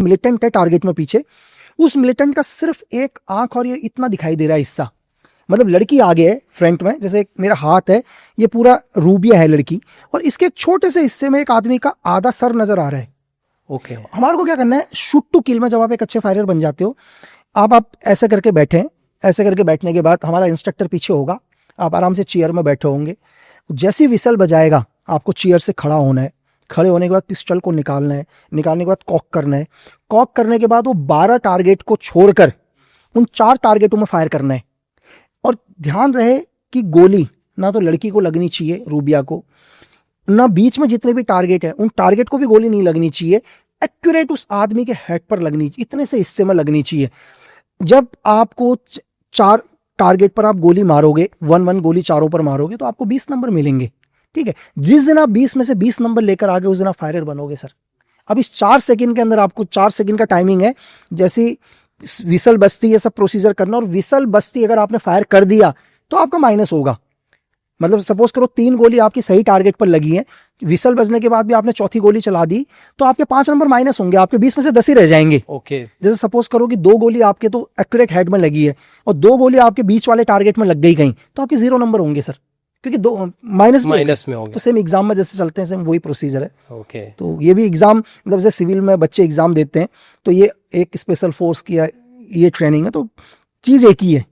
Militant है target में पीछे, उस मिलिटेंट का सिर्फ एक आंख और ये इतना दिखाई दे रहा है हिस्सा, मतलब लड़की आगे है फ्रंट में, जैसे मेरा हाथ है, ये पूरा रूबिया है लड़की, और इसके एक छोटे से हिस्से में एक आदमी का आधा सर नजर आ रहा है। ओके, हमारे को क्या करना है, शूट टू किल में जब आप एक अच्छे फायरर बन जाते हो, आप ऐसे करके बैठे, ऐसे करके बैठने के बाद हमारा इंस्ट्रक्टर पीछे होगा, आप आराम से चेयर में बैठे होंगे, जैसी विसल बजाएगा आपको चेयर से खड़ा होना है, खड़े होने के बाद पिस्टल को निकालना है, निकालने के बाद कॉक करना है, कॉक करने के बाद वो 12 टारगेट को छोड़कर उन 4 टारगेटों में फायर करना है। और ध्यान रहे कि गोली ना तो लड़की को लगनी चाहिए, रूबिया को, ना बीच में जितने भी टारगेट है उन टारगेट को भी गोली नहीं लगनी चाहिए, एक्यूरेट उस आदमी के हेड पर लगनी चाहिए, इतने से हिस्से में लगनी चाहिए। जब आपको 4 टारगेट पर आप गोली मारोगे, 1-1 गोली चारों पर मारोगे, तो आपको 20 नंबर मिलेंगे। ठीक है, जिस दिन आप 20 में से 20 नंबर लेकर आगे उस दिन आप फायरर बनोगे सर। अब इस 4 सेकंड के अंदर आपको 4 सेकंड का टाइमिंग है, जैसी विसल बजती है सब प्रोसीजर करना, और विसल बजती अगर आपने फायर कर दिया तो आपका माइनस होगा। मतलब सपोज करो 3 गोली आपकी सही टारगेट पर लगी है, विसल बजने के बाद भी आपने चौथी गोली चला दी, तो आपके 5 नंबर माइनस होंगे, आपके 20 में से 10 ही रह जाएंगे। ओके, जैसे सपोज करो कि 2 गोली आपके तो एक्यूरेट हेड में लगी है और 2 गोली आपके बीच वाले टारगेट में लग गई कहीं, तो आपके 0 नंबर होंगे सर, क्योंकि 2 माइनस में होंगे। तो सेम एग्जाम में जैसे चलते हैं सेम वही प्रोसीजर है। ओके, तो ये भी एग्जाम, मतलब जैसे सिविल में बच्चे एग्जाम देते हैं, तो ये एक स्पेशल फोर्स की ये ट्रेनिंग है, तो चीज एक ही है।